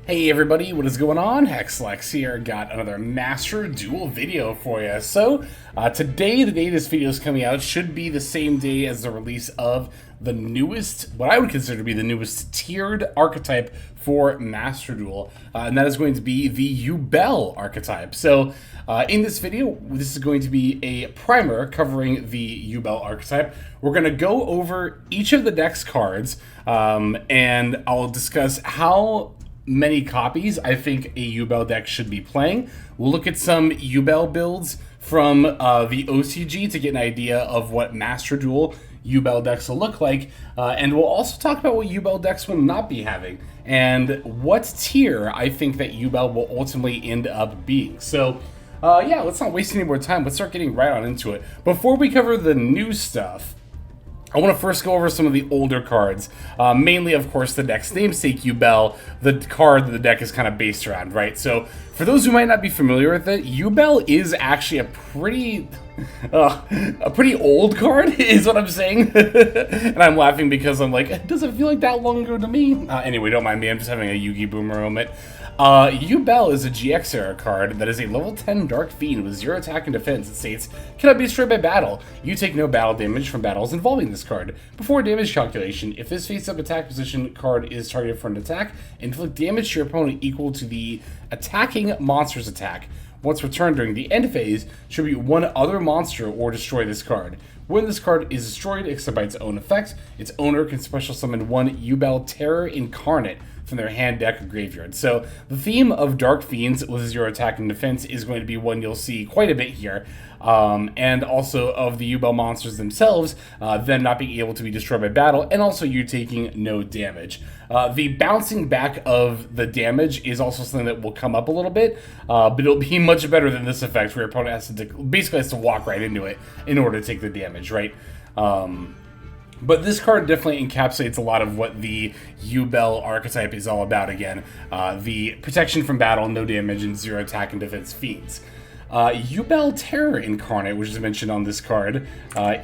Hey everybody, what is going on? Hexlex here. Got another Master Duel video for you. So, today, the day this video is coming out, should be the same day as the release of the newest, what I would consider to be the newest tiered archetype for Master Duel, and that is going to be the Yubel archetype. So, in this video, this is going to be a primer covering the Yubel archetype. We're going to go over each of the deck's cards, and I'll discuss how many copies I think a Yubel deck should be playing. We'll look at some Yubel builds from the OCG to get an idea of what Master Duel Yubel decks will look like, and we'll also talk about what Yubel decks will not be having, and what tier I think that Yubel will ultimately end up being. So, yeah, let's not waste any more time. Let's start getting right on into it. Before we cover the new stuff, I want to first go over some of the older cards, mainly, of course, the deck's namesake, Yubel, the card that the deck is kind of based around, right? So, for those who might not be familiar with it, Yubel is actually a pretty old card, is what I'm saying. And I'm laughing because I'm like, it doesn't feel like that long ago to me. Anyway, don't mind me, I'm just having a Yugi Boomer moment. Yubel is a GX era card that is a level 10 Dark Fiend with 0 attack and defense. It states, cannot be destroyed by battle. You take no battle damage from battles involving this card. Before damage calculation, if this face-up attack position card is targeted for an attack, inflict damage to your opponent equal to the attacking monster's attack. Once returned during the end phase, tribute one other monster or destroy this card. When this card is destroyed, except by its own effect, its owner can special summon one Yubel Terror Incarnate from their hand, deck, or graveyard. So the theme of Dark Fiends with 0 attack and defense is going to be one you'll see quite a bit here. And also of the Yubel monsters themselves, them not being able to be destroyed by battle, and also you taking no damage. The bouncing back of the damage is also something that will come up a little bit, but it'll be much better than this effect where your opponent has to basically has to walk right into it in order to take the damage, right? But this card definitely encapsulates a lot of what the Yubel archetype is all about again. The protection from battle, no damage, and 0 attack and defense fiends. Yubel Terror Incarnate, which is mentioned on this card,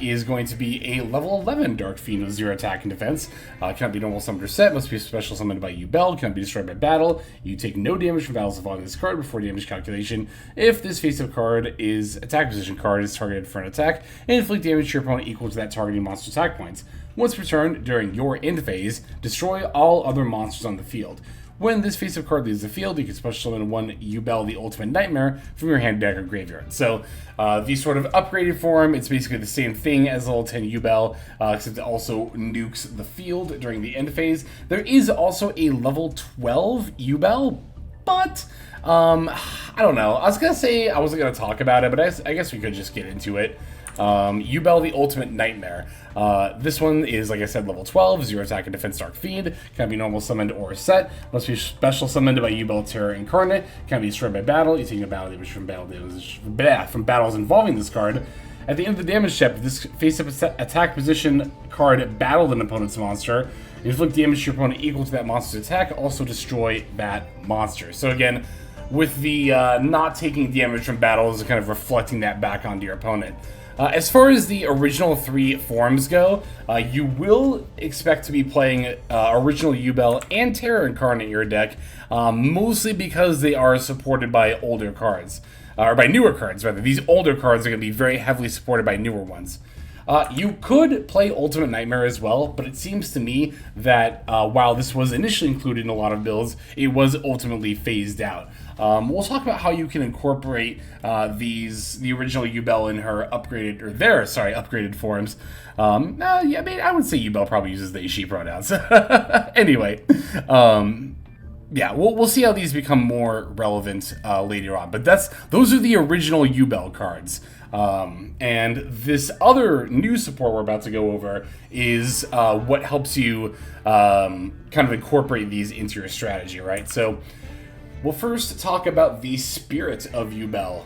is going to be a level 11 Dark Fiend with 0 attack and defense. Cannot be normal summoned or set, must be special summoned by Yubel, cannot be destroyed by battle. You take no damage from battles involving this card before damage calculation. If this face-up card is attack position card is targeted for an attack, and inflict damage to your opponent equal to that targeting monster attack points. Once returned during your end phase, destroy all other monsters on the field. When this face-up card leaves the field, you can special summon one Yubel, the Ultimate Nightmare, from your hand, deck, or graveyard. So, the sort of upgraded form, it's basically the same thing as level 10 Yubel, except it also nukes the field during the end phase. There is also a level 12 Yubel, but I don't know. I was going to say I wasn't going to talk about it, but I guess we could just get into it. Yubel, the Ultimate Nightmare. This one is, like I said, level 12, 0 attack and defense Dark Fiend, can be normal summoned or set, must be special summoned by Yubel Terror Incarnate, can be destroyed by battle, you take no battle damage from from battles involving this card. At the end of the damage step, if this face-up attack position card battled an opponent's monster, inflict damage to your opponent equal to that monster's attack, also destroy that monster. So again, with the not taking damage from battles, kind of reflecting that back onto your opponent. As far as the original 3 forms go, you will expect to be playing original Yubel and Terror Incarnate in your deck, mostly because they are supported by older cards, or by newer cards, rather. These older cards are going to be very heavily supported by newer ones. You could play Ultimate Nightmare as well, but it seems to me that while this was initially included in a lot of builds, it was ultimately phased out. We'll talk about how you can incorporate the original Yubel in her upgraded forms. Yeah, I mean, I would say Yubel probably uses the she pronouns. Anyway, yeah, we'll see how these become more relevant later on. But those are the original Yubel cards. And this other new support we're about to go over is what helps you kind of incorporate these into your strategy, right? So we'll first talk about the Spirit of Yubel.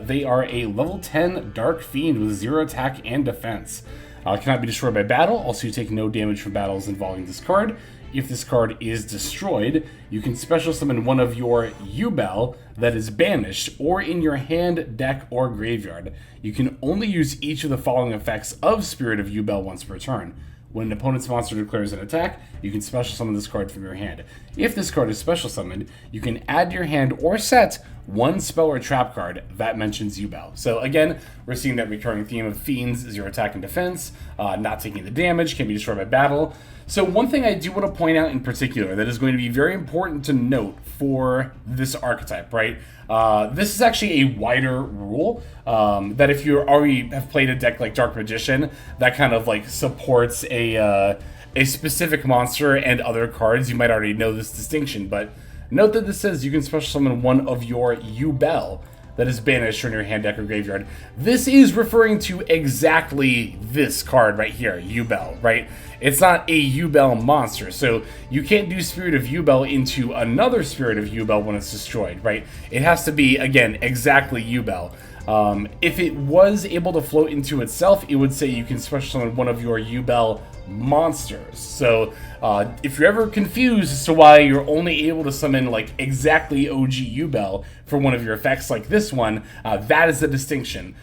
They are a level 10 Dark Fiend with 0 attack and defense. Cannot be destroyed by battle, also you take no damage from battles involving this card. If this card is destroyed, you can special summon one of your Yubel that is banished or in your hand, deck, or graveyard. You can only use each of the following effects of Spirit of Yubel once per turn. When an opponent's monster declares an attack, you can special summon this card from your hand. If this card is special summoned, you can add to your hand or set one spell or trap card that mentions Yubel. So again, we're seeing that recurring theme of Fiends, 0 attack and defense, not taking the damage, can be destroyed by battle. So one thing I do want to point out in particular that is going to be very important to note for this archetype, right? This is actually a wider rule, that if you already have played a deck like Dark Magician, that kind of like supports a specific monster and other cards, you might already know this distinction, but note that this says you can special summon one of your Yubel that is banished from your hand, deck, or graveyard. This is referring to exactly this card right here, Yubel, right? It's not a Yubel monster, so you can't do Spirit of Yubel into another Spirit of Yubel when it's destroyed, right? It has to be, again, exactly Yubel. If it was able to float into itself, it would say you can special summon one of your Yubel monsters. So if you're ever confused as to why you're only able to summon like exactly OG Yubel for one of your effects like this one, that is the distinction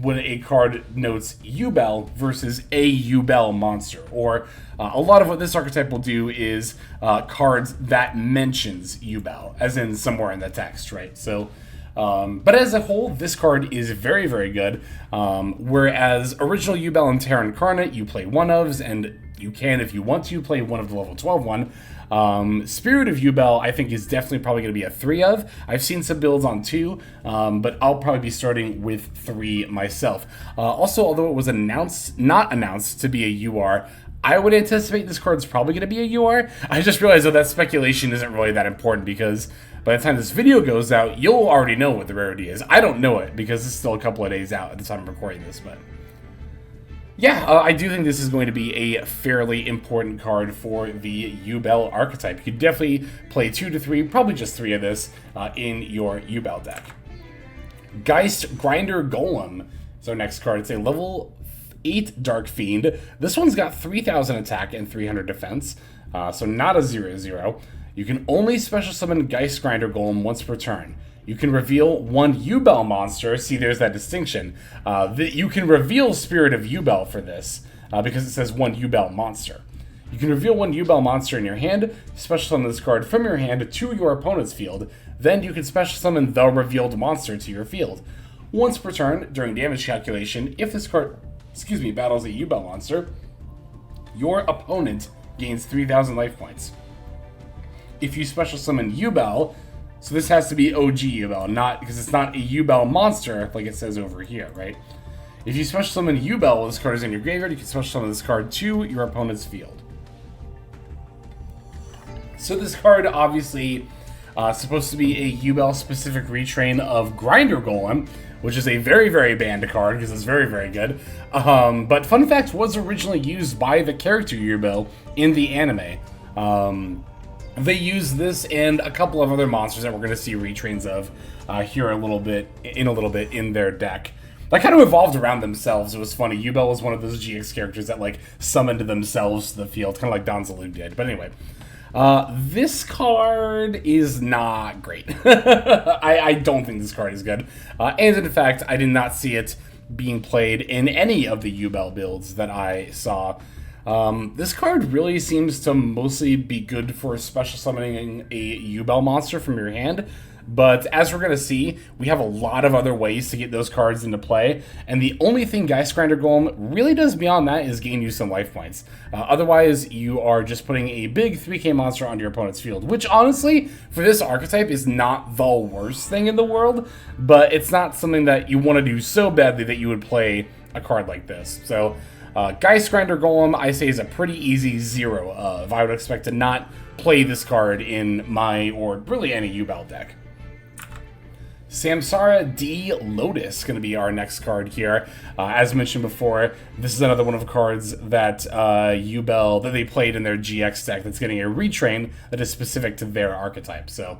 when a card notes Yubel versus a Yubel monster. Or a lot of what this archetype will do is cards that mentions Yubel, as in somewhere in the text, right? So but as a whole, this card is very, very good. Whereas original Yubel and Terra Incarnate, you play one ofs, and you can, if you want to, play one of the level 12 one. Spirit of Yubel, I think, is definitely probably going to be a 3 of. I've seen some builds on 2, but I'll probably be starting with 3 myself. Also, although it was not announced to be a UR, I would anticipate this card's probably going to be a UR. I just realized that speculation isn't really that important because by the time this video goes out, you'll already know what the rarity is. I don't know it because it's still a couple of days out at the time I'm recording this, but yeah, I do think this is going to be a fairly important card for the Yubel archetype. You could definitely play 2 to 3, probably just 3 of this in your Yubel deck. Geist Grinder Golem is our next card. It's a level 8 Dark Fiend. This one's got 3,000 attack and 300 defense, so not a 0/0. You can only special summon Geist Grinder Golem once per turn. You can reveal one Yubel monster. See, there's that distinction. You can reveal Spirit of Yubel for this, because it says one Yubel monster. You can reveal one Yubel monster in your hand, special summon this card from your hand to your opponent's field. Then you can special summon the revealed monster to your field. Once per turn, during damage calculation, if this card, battles a Yubel monster, your opponent gains 3,000 life points. If you special summon Yubel, so this has to be OG Yubel, not because it's not a Yubel monster like it says over here, right? If you special summon Yubel while this card is in your graveyard, you can special summon this card to your opponent's field. So this card obviously supposed to be a Yubel specific retrain of Grinder Golem, which is a very, very banned card because it's very, very good. But fun fact, was originally used by the character Yubel in the anime. They use this and a couple of other monsters that we're going to see retrains of here in a little bit in their deck. That kind of evolved around themselves. It was funny. Yubel was one of those GX characters that like summoned themselves to the field, kind of like Donzaloo did. But anyway, this card is not great. I don't think this card is good. And in fact, I did not see it being played in any of the Yubel builds that I saw. This card really seems to mostly be good for special summoning a Yubel monster from your hand, but as we're going to see, we have a lot of other ways to get those cards into play, and the only thing Geist Grinder Golem really does beyond that is gain you some life points. Otherwise, you are just putting a big 3k monster onto your opponent's field, which honestly, for this archetype, is not the worst thing in the world, but it's not something that you want to do so badly that you would play a card like this. So, Geist Grinder Golem, I say, is a pretty easy 0 of. I would expect to not play this card in my, or really any Yubel deck. Samsara D Lotus going to be our next card here. As mentioned before, this is another one of the cards that Yubel, that they played in their GX deck that's getting a retrain that is specific to their archetype. So,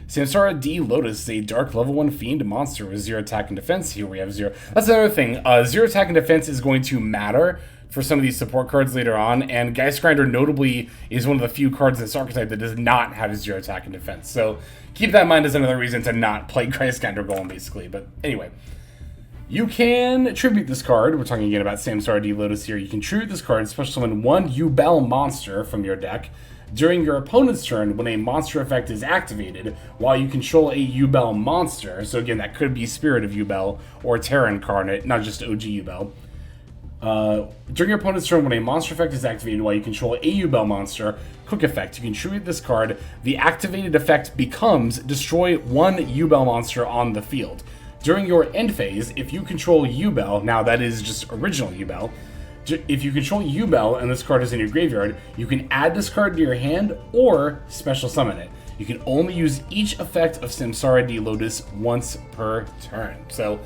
Samsara D Lotus is a dark level 1 fiend monster with 0 attack and defense. Here we have 0. That's another thing. 0 attack and defense is going to matter for some of these support cards later on, and Geist Grinder notably is one of the few cards in this archetype that does not have 0 attack and defense. So keep that in mind as another reason to not play Geist Grinder Golem, basically. But anyway, you can tribute this card. We're talking again about Samsara D Lotus here. You can tribute this card, special summon one Yubel monster from your deck. During your opponent's turn, when a monster effect is activated, while you control a Yubel monster, so again, that could be Spirit of Yubel or Terra Incarnate, not just OG Yubel. During your opponent's turn, when a monster effect is activated while you control a Yubel monster, quick effect, you can tribute this card. The activated effect becomes destroy one Yubel monster on the field. During your end phase, if you control Yubel, now that is just original Yubel, if you control Yubel and this card is in your graveyard, you can add this card to your hand or special summon it. You can only use each effect of Samsara D Lotus once per turn. So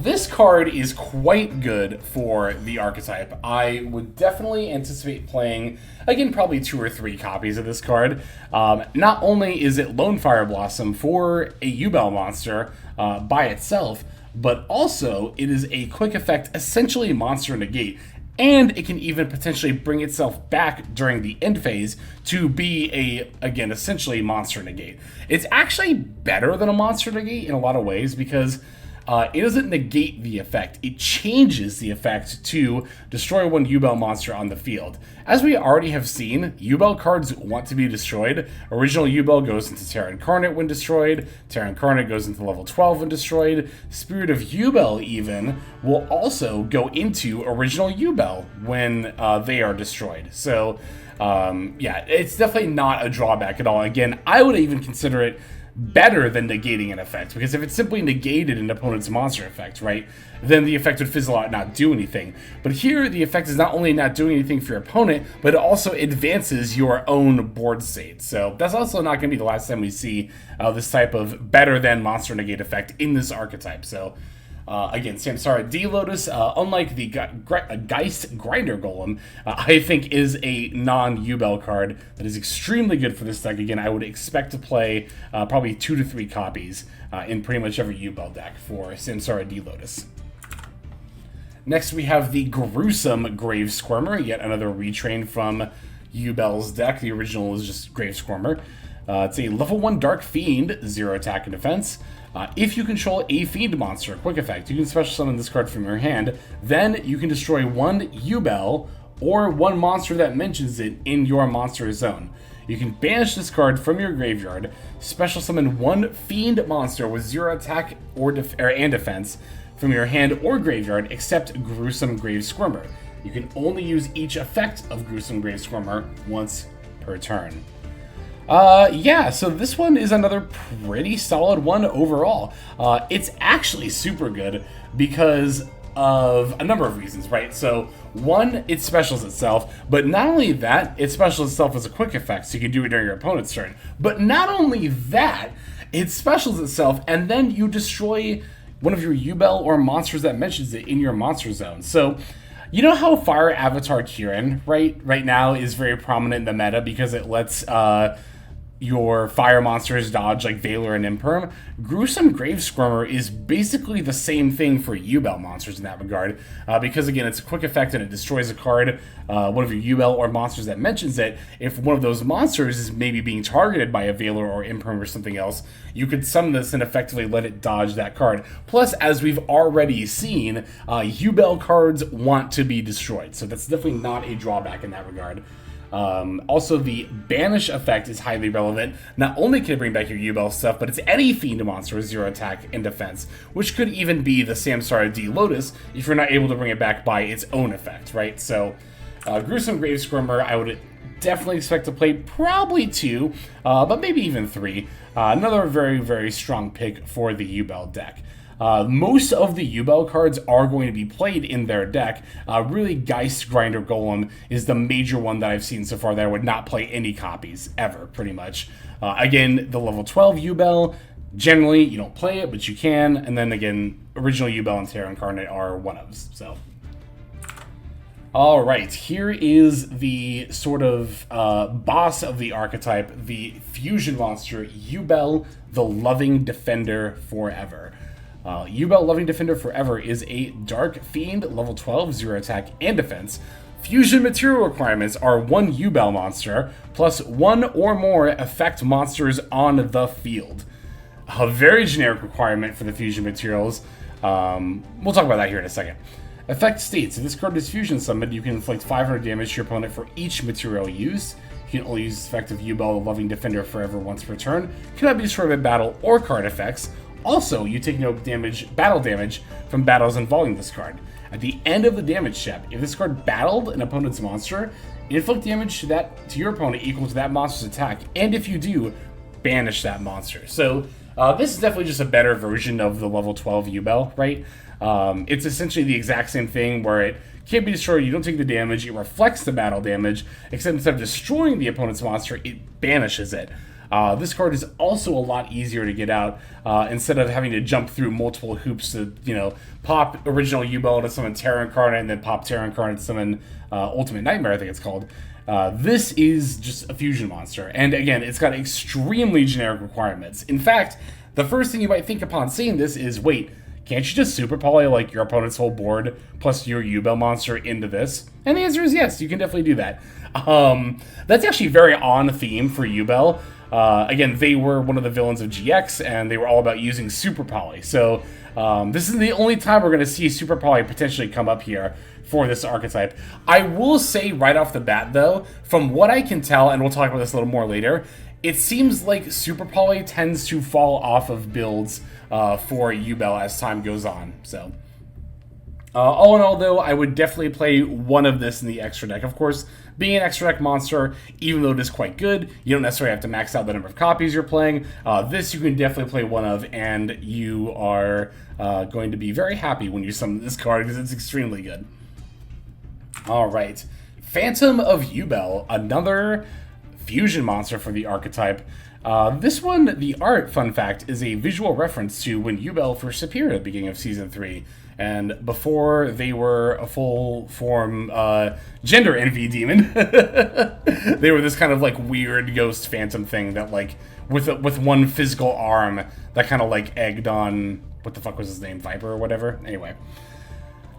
this card is quite good for the archetype. I would definitely anticipate playing, again, probably 2 or 3 copies of this card. Not only is it Lone Fire Blossom for a Yubel monster by itself, but also it is a quick effect, essentially monster negate, and it can even potentially bring itself back during the end phase to be again, essentially monster negate. It's actually better than a monster negate in a lot of ways because it doesn't negate the effect. It changes the effect to destroy one Yubel monster on the field. As we already have seen, Yubel cards want to be destroyed. Original Yubel goes into Terra Incarnate when destroyed. Terra Incarnate goes into level 12 when destroyed. Spirit of Yubel even will also go into original Yubel when they are destroyed. So yeah, it's definitely not a drawback at all. Again, I would even consider it better than negating an effect, because if it simply negated an opponent's monster effect, right, then the effect would fizzle out and not do anything. But here, the effect is not only not doing anything for your opponent, but it also advances your own board state. So that's also not going to be the last time we see this type of better than monster negate effect in this archetype. So again, Samsara D Lotus, unlike the Geist Grinder Golem, I think is a non-Yubel card that is extremely good for this deck. Again, I would expect to play probably 2 to 3 copies in pretty much every Yubel deck for Samsara D Lotus. Next, we have the Gruesome Grave Squirmer, yet another retrain from Yubel's deck. The original was just Grave Squirmer. It's a level 1 Dark Fiend, 0 attack and defense. If you control a Fiend monster, quick effect, you can special summon this card from your hand. Then you can destroy one Yubel or one monster that mentions it in your monster zone. You can banish this card from your graveyard, special summon one Fiend monster with 0 attack and defense from your hand or graveyard, except Gruesome Grave Squirmer. You can only use each effect of Gruesome Grave Squirmer once per turn. Yeah, so this one is another pretty solid one overall. It's actually super good because of a number of reasons, right? So, one, it specials itself, but not only that, it specials itself as a quick effect, so you can do it during your opponent's turn. But not only that, it specials itself, and then you destroy one of your Yubel or monsters that mentions it in your monster zone. So, you know how Fire Avatar Kirin, right now is very prominent in the meta because it lets your fire monsters dodge like Valor and Imperm? Gruesome Grave Squirmer is basically the same thing for Yubel monsters in that regard, because again, it's a quick effect and it destroys a card, one of your Yubel or monsters that mentions it. If one of those monsters is maybe being targeted by a Valor or Imperm or something else, you could summon this and effectively let it dodge that card. Plus, as we've already seen, Yubel cards want to be destroyed, so that's definitely not a drawback in that regard. Also, the Banish effect is highly relevant. Not only can it bring back your Yubel stuff, but it's any Fiend monster with 0 attack and defense, which could even be the Samsara D Lotus if you're not able to bring it back by its own effect, right? So, Gruesome Grave Squirmer, I would definitely expect to play probably 2, but maybe even 3. Another very, very strong pick for the Yubel deck. Most of the Yubel cards are going to be played in their deck. Really, Geist Grinder Golem is the major one that I've seen so far that I would not play any copies, ever, pretty much. Again, the level 12 Yubel, generally, you don't play it, but you can. And then again, original Yubel and Terra Incarnate are one-ofs, so. Alright, here is the sort of boss of the archetype, the fusion monster, Yubel, the Loving Defender Forever. Yubel Loving Defender Forever is a Dark Fiend, level 12, 0 attack and defense. Fusion material requirements are 1 Yubel monster, plus 1 or more effect monsters on the field. A very generic requirement for the fusion materials. We'll talk about that here in a second. Effect states, if this card is fusion summoned, you can inflict 500 damage to your opponent for each material used. You can only use this effect of Yubel, the Loving Defender, forever once per turn. Cannot be destroyed by battle or card effects. Also, you take no damage, battle damage from battles involving this card. At the end of the damage step, if this card battled an opponent's monster, inflict damage to your opponent equal to that monster's attack, and if you do, banish that monster. So this is definitely just a better version of the level 12 Yubel, right? It's essentially the exact same thing where it can't be destroyed, you don't take the damage, it reflects the battle damage, except instead of destroying the opponent's monster, it banishes it. This card is also a lot easier to get out instead of having to jump through multiple hoops to, pop original Yubel to summon Terra Incarnate and then pop Terra Incarnate to summon Ultimate Nightmare, I think it's called. This is just a fusion monster. And again, it's got extremely generic requirements. In fact, the first thing you might think upon seeing this is, wait, can't you just super poly like your opponent's whole board plus your Yubel monster into this? And the answer is yes, you can definitely do that. That's actually very on theme for Yubel. Again, they were one of the villains of GX, and they were all about using Super Poly. So this is the only time we're going to see Super Poly potentially come up here for this archetype. I will say right off the bat, though, from what I can tell, and we'll talk about this a little more later, it seems like Super Poly tends to fall off of builds for Yubel as time goes on. So all in all, though, I would definitely play one of this in the extra deck. Of course, being an extra deck monster, even though it is quite good, you don't necessarily have to max out the number of copies you're playing. This you can definitely play one of, and you are going to be very happy when you summon this card because it's extremely good. All right, Phantom of Yubel, another fusion monster for the archetype. This one, the art, fun fact, is a visual reference to when Yubel first appeared at the beginning of Season 3. And before they were a full-form gender envy demon, they were this kind of like weird ghost phantom thing that like with one physical arm that kind of like egged on, what the fuck was his name, Viper or whatever? Anyway.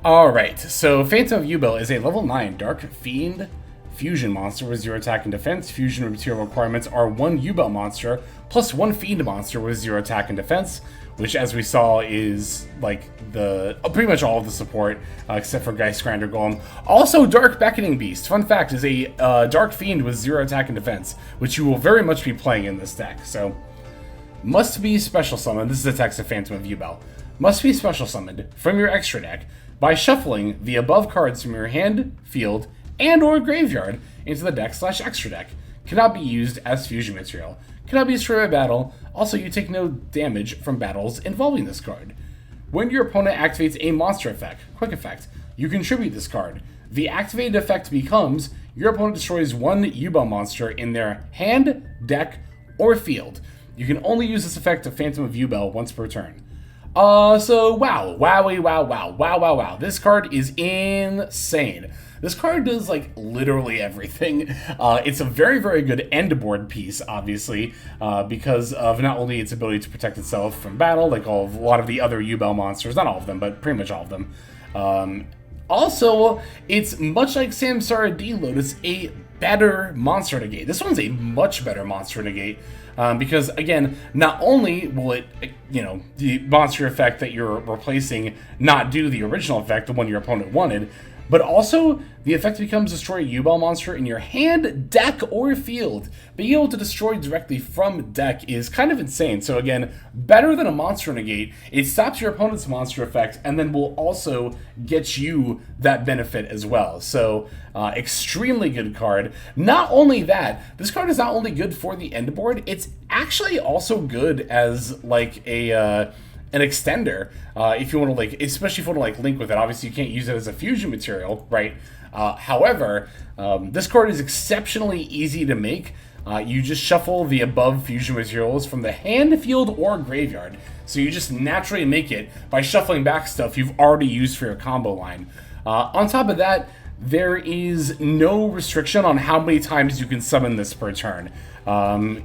Alright, so Phantom of Yubel is a level 9 Dark Fiend fusion monster with 0 attack and defense. Fusion material requirements are 1 Yubel monster plus 1 Fiend monster with 0 attack and defense, which, as we saw, is like pretty much all of the support except for Geistgrander Golem. Also, Dark Beckoning Beast, fun fact, is a Dark Fiend with 0 attack and defense, which you will very much be playing in this deck. So, must be special summoned. This is the text of Phantom of Yubel. Must be special summoned from your extra deck by shuffling the above cards from your hand, field, and or graveyard into the deck/extra deck. Cannot be used as fusion material. Cannot be destroyed by battle. Also, you take no damage from battles involving this card. When your opponent activates a monster effect, quick effect, you contribute this card. The activated effect becomes your opponent destroys 1 Yubel monster in their hand, deck, or field. You can only use this effect of Phantom of Yubel once per turn. So wow. This card is insane. This card does, like, literally everything. It's a very, very good end board piece, obviously, because of not only its ability to protect itself from battle, like a lot of the other Yubel monsters, not all of them, but pretty much all of them. Also, it's much like Samsara D Lotus, a better monster negate. This one's a much better monster negate. Because, again, not only will it, the monster effect that you're replacing not do the original effect, the one your opponent wanted, but also the effect becomes destroy a Yubel monster in your hand, deck, or field. Being able to destroy directly from deck is kind of insane. So again, better than a monster negate. It stops your opponent's monster effect and then will also get you that benefit as well. So extremely good card. Not only that, this card is not only good for the end board, it's actually also good as like an extender, if you want to, like, especially if you want to, like, link with it. Obviously, you can't use it as a fusion material, right? However, this card is exceptionally easy to make. You just shuffle the above fusion materials from the hand, field, or graveyard. So you just naturally make it by shuffling back stuff you've already used for your combo line. On top of that, there is no restriction on how many times you can summon this per turn.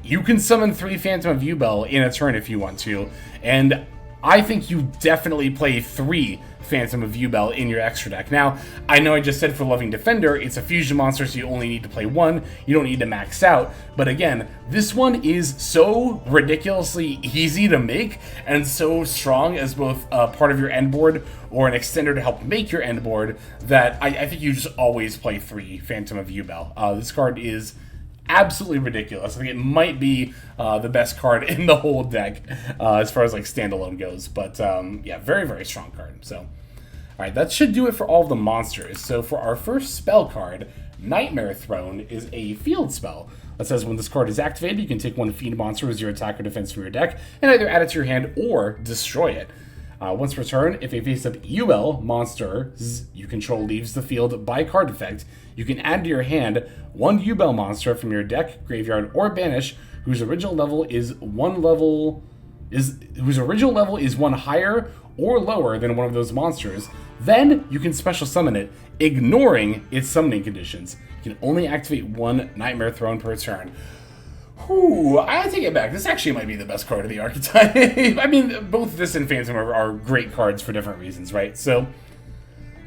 You can summon 3 Phantom of Yubel in a turn if you want to, and I think you definitely play 3 Phantom of Yubel in your extra deck. Now, I know I just said for Loving Defender, it's a fusion monster, so you only need to play 1. You don't need to max out. But again, this one is so ridiculously easy to make and so strong as both part of your end board or an extender to help make your end board that I think you just always play 3 Phantom of Yubel. This card is absolutely ridiculous. I think it might be the best card in the whole deck as far as like standalone goes. But yeah, very, very strong card. So, all right, that should do it for all of the monsters. So for our first spell card, Nightmare Throne is a field spell. That says when this card is activated, you can take one fiend monster with 0 attack or defense from your deck and either add it to your hand or destroy it. Once per turn, if a face-up Yubel monster you control leaves the field by card effect, you can add to your hand one Yubel monster from your deck, graveyard, or banish whose original level is one higher or lower than one of those monsters. Then you can special summon it, ignoring its summoning conditions. You can only activate one Nightmare Throne per turn. Ooh, I take it back. This actually might be the best card of the archetype. I mean, both this and Phantom are great cards for different reasons, right? So,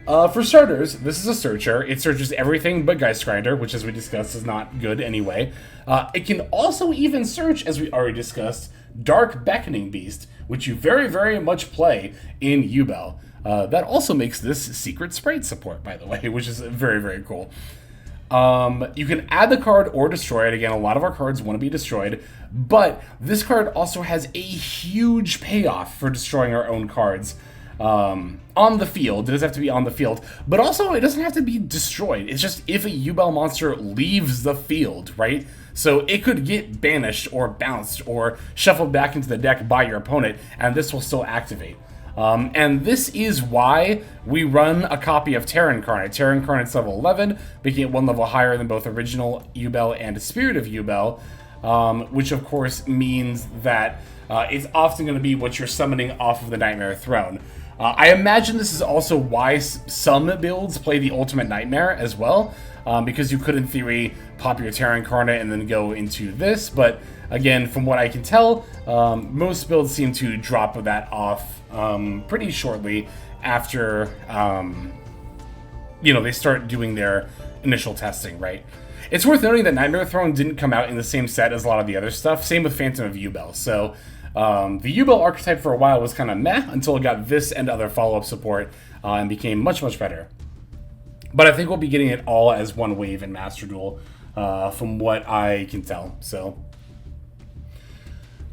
for starters, this is a searcher. It searches everything but Geist Grinder, which, as we discussed, is not good anyway. It can also even search, as we already discussed, Dark Beckoning Beast, which you very, very much play in Yubel. That also makes this Secret Sprite support, by the way, which is very, very cool. You can add the card or destroy it. Again, a lot of our cards want to be destroyed, but this card also has a huge payoff for destroying our own cards on the field. It doesn't have to be on the field, but also it doesn't have to be destroyed. It's just if a Yubel monster leaves the field, right? So it could get banished or bounced or shuffled back into the deck by your opponent, and this will still activate. And this is why we run a copy of Terra Incarnate. Terra Incarnate's level 11, making it one level higher than both original Yubel and Spirit of Yubel, which of course means that it's often going to be what you're summoning off of the Nightmare Throne. I imagine this is also why some builds play the Ultimate Nightmare as well, because you could, in theory, pop your Terra Incarnate and then go into this, but again, from what I can tell, most builds seem to drop that off pretty shortly after, they start doing their initial testing, right? It's worth noting that Nightmare Throne didn't come out in the same set as a lot of the other stuff. Same with Phantom of Yubel. So the Yubel archetype for a while was kind of meh until it got this and other follow-up support and became much, much better. But I think we'll be getting it all as one wave in Master Duel from what I can tell, so...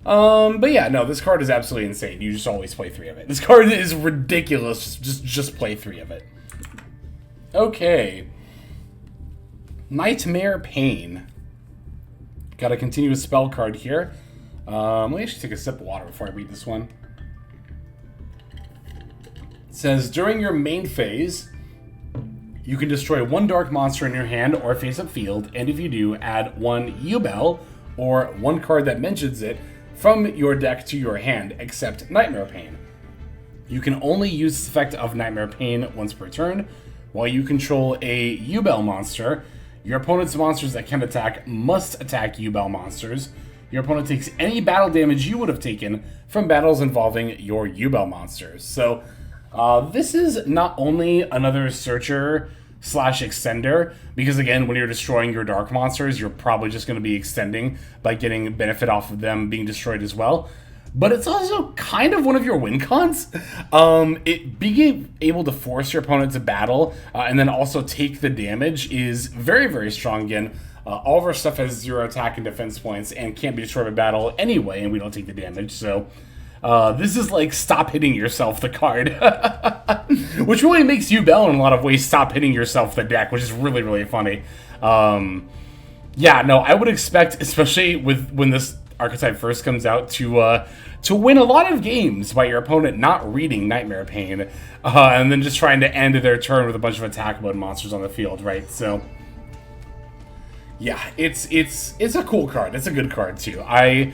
but yeah, no, this card is absolutely insane. You just always play 3 of it. This card is ridiculous. Just play 3 of it. Okay. Nightmare Pain. Got a continuous spell card here. Let me actually take a sip of water before I read this one. It says, during your main phase, you can destroy one dark monster in your hand or face-up field, and if you do, add one Yubel, or one card that mentions it, from your deck to your hand, except Nightmare Pain. You can only use the effect of Nightmare Pain once per turn. While you control a Yubel monster, your opponent's monsters that can attack must attack Yubel monsters. Your opponent takes any battle damage you would have taken from battles involving your Yubel monsters. So, this is not only another searcher / extender, because again, when you're destroying your dark monsters, you're probably just going to be extending by getting benefit off of them being destroyed as well. But it's also kind of one of your win cons. It being able to force your opponent to battle and then also take the damage is very, very strong. Again, all of our stuff has 0 attack and defense points and can't be destroyed by battle anyway, and we don't take the damage, so... this is like stop hitting yourself the card, which really makes Yubel in a lot of ways stop hitting yourself the deck, which is really, really funny. Yeah, no, I would expect, especially when this archetype first comes out, to win a lot of games by your opponent not reading Nightmare Pain, and then just trying to end their turn with a bunch of attack mode monsters on the field, right? So, yeah, it's a cool card. It's a good card too. I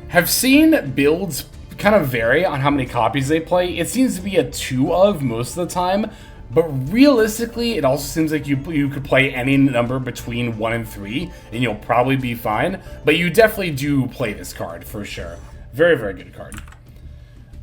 have seen builds kind of vary on how many copies they play. It seems to be a 2 of most of the time, but realistically, it also seems like you could play any number between 1 and 3, and you'll probably be fine. But you definitely do play this card, for sure. Very, very good card.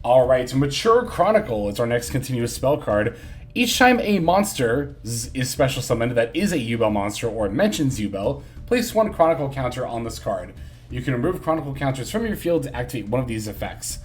Alright, Mature Chronicle is our next continuous spell card. Each time a monster is special summoned that is a Yubel monster or mentions Yubel, place 1 Chronicle counter on this card. You can remove Chronicle counters from your field to activate one of these effects.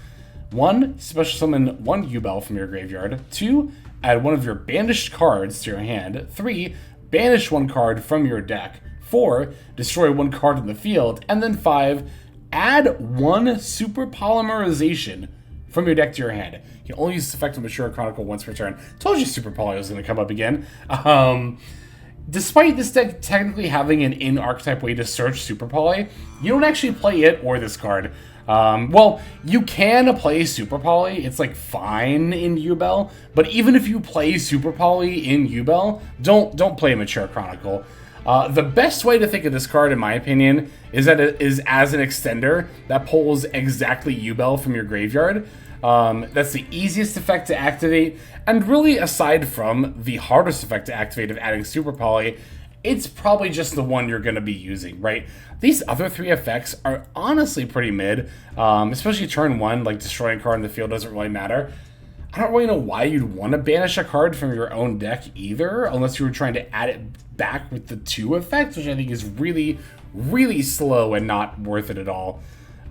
1. Special summon 1 Yubel from your graveyard. 2. Add one of your banished cards to your hand. 3. Banish 1 card from your deck. 4, destroy 1 card in the field. And then 5, add 1 super polymerization from your deck to your hand. You can only use this effect on Mature Chronicle once per turn. Told you Super Poly was going to come up again. Despite this deck technically having an in-archetype way to search Super Poly, you don't actually play it or this card. Well, you can play Super Poly. It's like fine in Yubel, but even if you play Super Poly in Yubel, don't play Mature Chronicle. The best way to think of this card, in my opinion, is that it is as an extender that pulls exactly Yubel from your graveyard. That's the easiest effect to activate, and really, aside from the hardest effect to activate of adding Super Poly, it's probably just the one you're going to be using, right? These other 3 effects are honestly pretty mid, especially turn 1, like destroying a card in the field doesn't really matter. I don't really know why you'd want to banish a card from your own deck either, unless you were trying to add it back with the 2 effects, which I think is really, really slow and not worth it at all.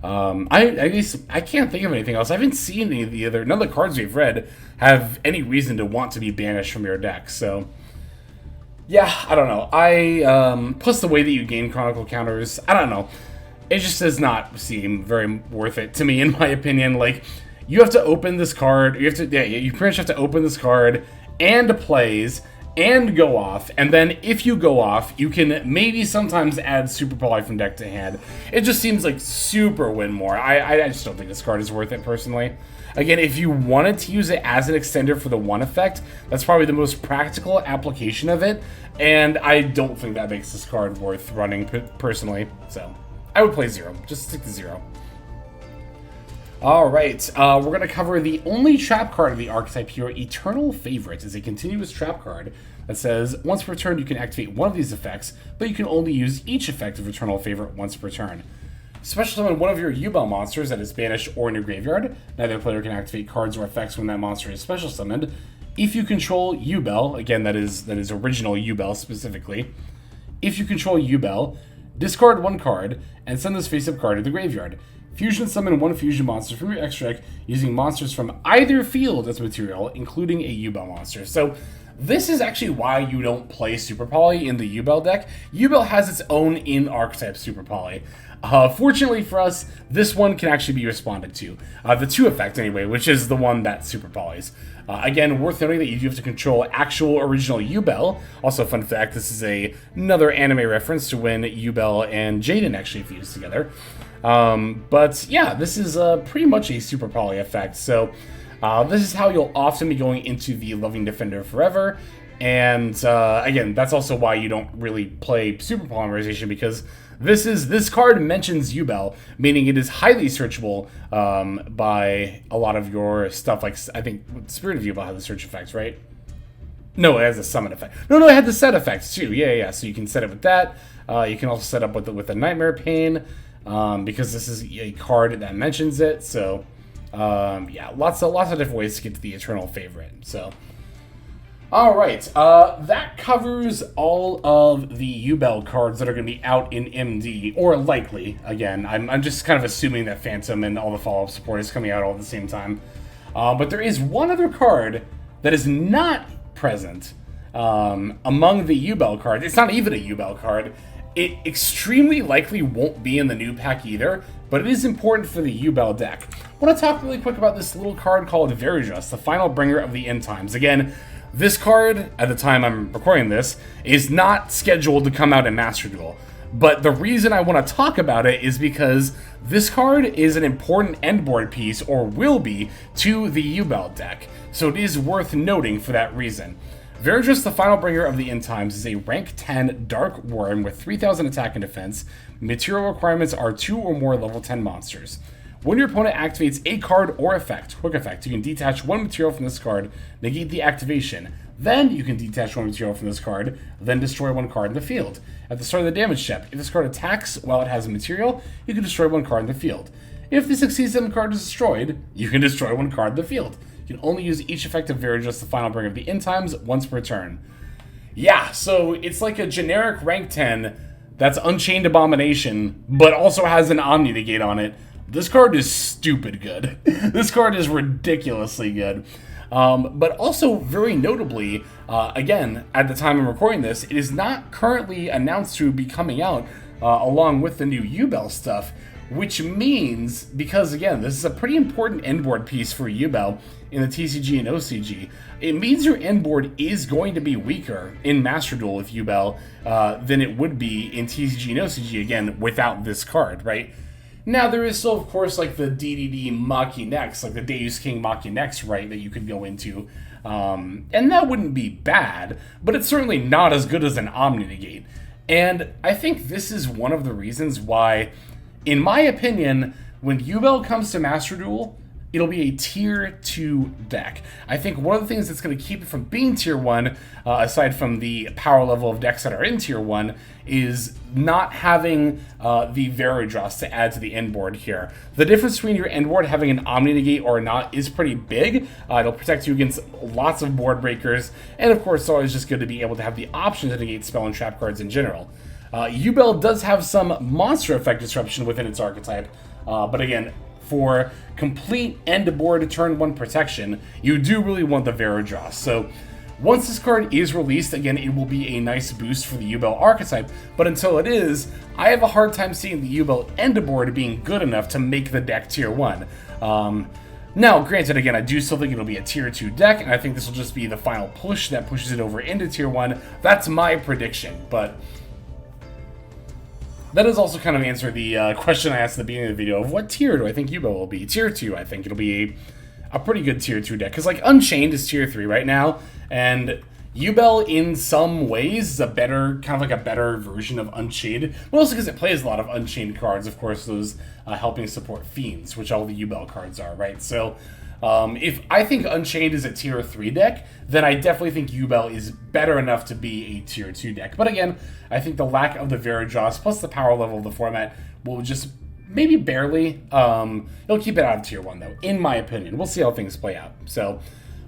I can't think of anything else. I haven't seen any of the other. None of the cards we've read have any reason to want to be banished from your deck. So, yeah, I don't know. Plus the way that you gain Chronicle counters, I don't know. It just does not seem very worth it to me, in my opinion. Like, you have to open this card. You pretty much have to open this card and plays and go off, and then if you go off, you can maybe sometimes add Super Poly from deck to hand. It just seems like super win more. I just don't think this card is worth it, personally. Again, if you wanted to use it as an extender for the 1 effect, that's probably the most practical application of it, and I don't think that makes this card worth running, personally. So, I would play 0. Just stick to 0. Alright, we're going to cover the only trap card of the archetype here. Eternal Favorite is a continuous trap card that says, once per turn you can activate one of these effects, but you can only use each effect of Eternal Favorite once per turn. Special summon one of your Yubel monsters that is banished or in your graveyard. Neither player can activate cards or effects when that monster is special summoned. If you control Yubel, again that is original Yubel specifically. If you control Yubel, discard 1 card and send this face-up card to the graveyard. Fusion summon 1 fusion monster from your extra deck using monsters from either field as material, including a Yubel monster. So this is actually why you don't play Super Poly in the Yubel deck. Yubel has its own in-archetype Super Poly. Fortunately for us, this one can actually be responded to. The 2 effect anyway, which is the one that Super Polys. Again, worth noting that you do have to control actual original Yubel. Also, fun fact, this is another anime reference to when Yubel and Jaden actually fused together. But yeah, this is pretty much a Super Poly effect. So this is how you'll often be going into the Loving Defender Forever. And again, that's also why you don't really play Super Polymerization, because this card mentions Yubel, meaning it is highly searchable by a lot of your stuff. Like, I think Spirit of Yubel has the search effects, right? No, it has a summon effect. No, it had the set effects too. Yeah. So you can set it with that. You can also set up with a Nightmare Pain, because this is a card that mentions it. So yeah, lots of different ways to get to the Eternal Favorite. So. Alright, that covers all of the Yubel cards that are going to be out in MD, or likely. Again, I'm just kind of assuming that Phantom and all the follow-up support is coming out all at the same time. But there is one other card that is not present among the Yubel cards. It's not even a Yubel card. It extremely likely won't be in the new pack either, but it is important for the Yubel deck. I want to talk really quick about this little card called VODS, the Final Bringer of the End Times. Again, this card, at the time I'm recording this, is not scheduled to come out in Master Duel. But the reason I want to talk about it is because this card is an important endboard piece, or will be, to the Yubel deck. So it is worth noting for that reason. VODS, the Final Bringer of the End Times, is a rank 10 Dark Worm with 3000 attack and defense. Material requirements are 2 or more level 10 monsters. When your opponent activates a card or effect, quick effect, you can detach 1 material from this card, negate the activation. Then you can detach 1 material from this card, then destroy 1 card in the field. At the start of the damage step, if this card attacks while it has a material, you can destroy 1 card in the field. If this succeeds and the card is destroyed, you can destroy 1 card in the field. You can only use each effect of VODS, the Final Bringer of the End Times, once per turn. Yeah, so it's like a generic rank 10 that's Unchained Abomination, but also has an Omni Negate on it. This card is stupid good. This card is ridiculously good. But also, very notably, again, at the time I'm recording this, it is not currently announced to be coming out along with the new Yubel stuff, which means, because again, this is a pretty important endboard piece for Yubel in the TCG and OCG, it means your endboard is going to be weaker in Master Duel with Yubel than it would be in TCG and OCG, again, without this card, right? Now, there is still, of course, like the DDD Maki Next, like the Deus King Maki Next, right, that you could go into. And that wouldn't be bad, but it's certainly not as good as an Omni Negate. And I think this is one of the reasons why, in my opinion, when Yubel comes to Master Duel, it'll be a Tier 2 deck. I think one of the things that's going to keep it from being Tier 1, aside from the power level of decks that are in Tier 1, is not having the Veridros to add to the endboard here. The difference between your endboard having an Omni Negate or not is pretty big. It'll protect you against lots of board breakers, and of course it's always just good to be able to have the option to negate spell and trap cards in general. Yubel does have some monster effect disruption within its archetype, but again, for complete end-board turn 1 protection, you do really want the Veridros. So once this card is released, again, it will be a nice boost for the Yubel archetype, but until it is, I have a hard time seeing the Yubel end-board being good enough to make the deck Tier 1. Now, granted, again, I do still think it'll be a Tier 2 deck, and I think this will just be the final push that pushes it over into Tier 1. That's my prediction, but that does also kind of answer the question I asked at the beginning of the video of what tier do I think Yubel will be. Tier 2, I think it'll be a pretty good Tier 2 deck. Because, like, Unchained is Tier 3 right now, and Yubel, in some ways, is a better, kind of like a better version of Unchained. But also because it plays a lot of Unchained cards, of course, those helping support Fiends, which all the Yubel cards are, right? So, if I think Unchained is a Tier 3 deck, then I definitely think Yubel is better enough to be a Tier 2 deck. But again, I think the lack of the Veridros plus the power level of the format will just maybe barely, it'll keep it out of Tier 1 though, in my opinion. We'll see how things play out. So,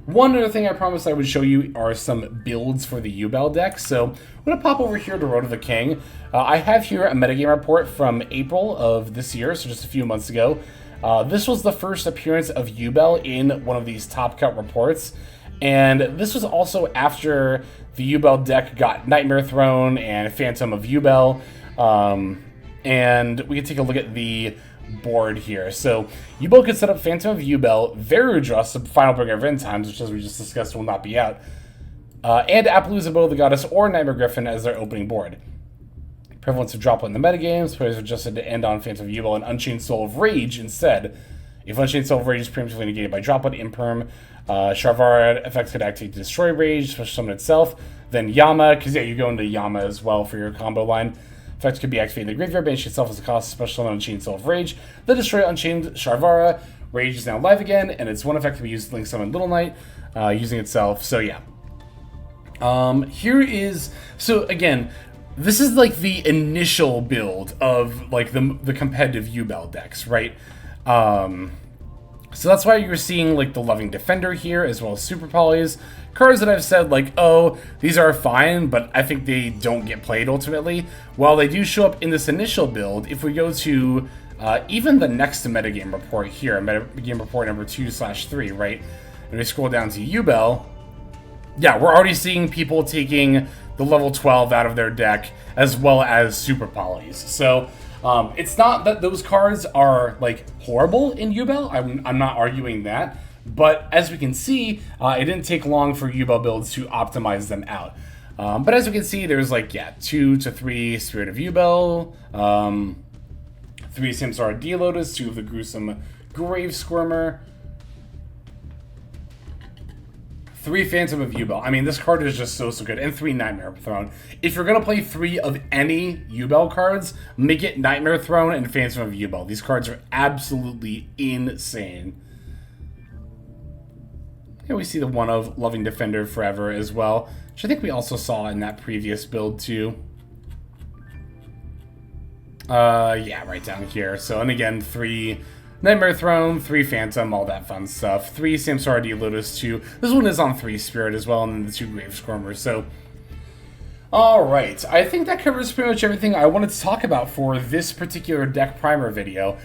one other thing I promised I would show you are some builds for the Yubel deck. So, I'm going to pop over here to Road of the King. I have here a metagame report from April of this year, so just a few months ago. This was the first appearance of Yubel in one of these Top Cut reports, and this was also after the Yubel deck got Nightmare Throne and Phantom of Yubel, and we can take a look at the board here. So Yubel could set up Phantom of Yubel, Veridros, the Final Bringer of End Times, which as we just discussed will not be out, and Appaloosa Bow of the Goddess or Nightmare Griffin as their opening board. Prevalence of Droplet in the metagames, players are adjusted to end on Phantom of Yubel and Unchained Soul of Rage instead. If Unchained Soul of Rage is preemptively negated by Droplet, Imperm, Sharvara effects could activate to destroy Rage, special summon itself. Then Yama, because yeah, you go into Yama as well for your combo line. Effects could be activated in the graveyard, banish itself as a cost, special summon Unchained Soul of Rage. Then destroy Unchained Sharvara. Rage is now live again, and its one effect can be used to link summon Little Knight, using itself. So yeah. Here is, so again, this is like the initial build of like the competitive Yubel decks, right? So that's why you're seeing like the Loving Defender here, as well as Super Polys. Cards that I've said like, oh, these are fine, but I think they don't get played ultimately. While they do show up in this initial build, if we go to even the next metagame report here, metagame report number 2/3, right? And we scroll down to Yubel, yeah, we're already seeing people taking the level 12 out of their deck, as well as Super Polys. So, it's not that those cards are, like, horrible in Yubel. I'm not arguing that. But as we can see, it didn't take long for Yubel builds to optimize them out. But as we can see, there's, like, yeah, 2 to 3 Spirit of Yubel, 3 Samsara D Lotus, 2 of the Gruesome Grave Squirmer, 3 Phantom of Yubel. I mean, this card is just so good. And 3 Nightmare Throne. If you're going to play 3 of any Yubel cards, make it Nightmare Throne and Phantom of Yubel. These cards are absolutely insane. And we see the one of Loving Defender Forever as well, which I think we also saw in that previous build too. Yeah, right down here. So, and again, 3... Nightmare Throne, 3 Phantom, all that fun stuff. 3 Samsara D Lotus, 2. This one is on 3 Spirit as well, and then the 2 Grave Squirmers. So, Alright, I think that covers pretty much everything I wanted to talk about for this particular deck primer video.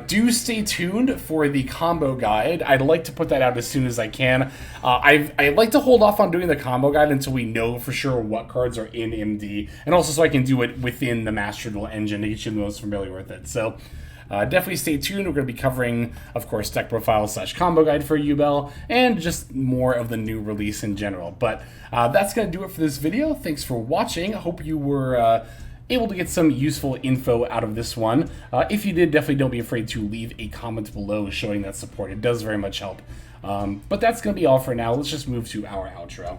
Do stay tuned for the combo guide. I'd like to put that out as soon as I can. I'd like to hold off on doing the combo guide until we know for sure what cards are in MD, and also so I can do it within the Master Duel engine to get you the most familiar with it. So definitely stay tuned. We're going to be covering, of course, deck profile / combo guide for Yubel, and just more of the new release in general. But that's going to do it for this video. Thanks for watching. I hope you were able to get some useful info out of this one. If you did, definitely don't be afraid to leave a comment below showing that support. It does very much help. But that's going to be all for now. Let's just move to our outro.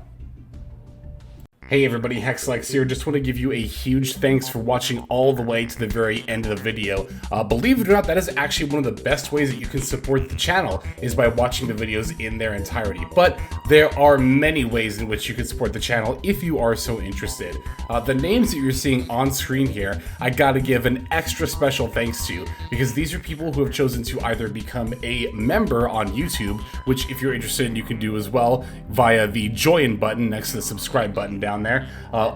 Hey everybody, Hexlex here. Just want to give you a huge thanks for watching all the way to the very end of the video. Believe it or not, that is actually one of the best ways that you can support the channel, is by watching the videos in their entirety. But there are many ways in which you can support the channel if you are so interested. The names that you're seeing on screen here, I gotta give an extra special thanks to, because these are people who have chosen to either become a member on YouTube, which if you're interested you can do as well via the join button next to the subscribe button down there,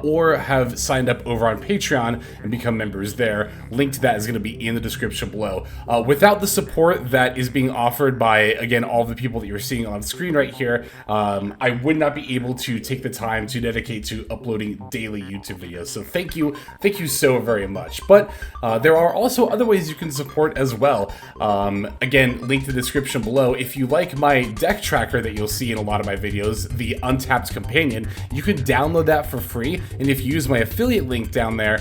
or have signed up over on Patreon and become members there. Link to that is going to be in the description below. Without the support that is being offered by, again, all the people that you're seeing on screen right here, I would not be able to take the time to dedicate to uploading daily YouTube videos. So thank you so very much. But there are also other ways you can support as well. Again, link to the description below. If you like my deck tracker that you'll see in a lot of my videos, the Untapped Companion, you can download that for free, and if you use my affiliate link down there,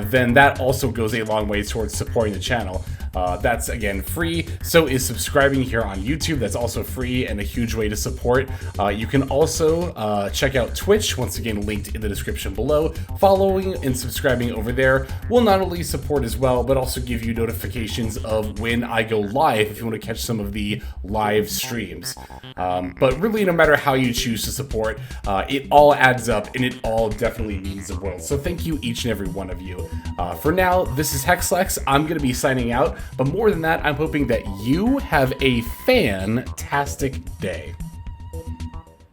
then that also goes a long way towards supporting the channel. That's again free. So is subscribing here on YouTube. That's also free and a huge way to support. You can also check out Twitch, once again linked in the description below. Following and subscribing over there will not only support as well, but also give you notifications of when I go live if you want to catch some of the live streams. But really, no matter how you choose to support, it all adds up and it all definitely means the world. So thank you, each and every one of you. For now, this is Hexlex. I'm going to be signing out. But more than that, I'm hoping that you have a fantastic day.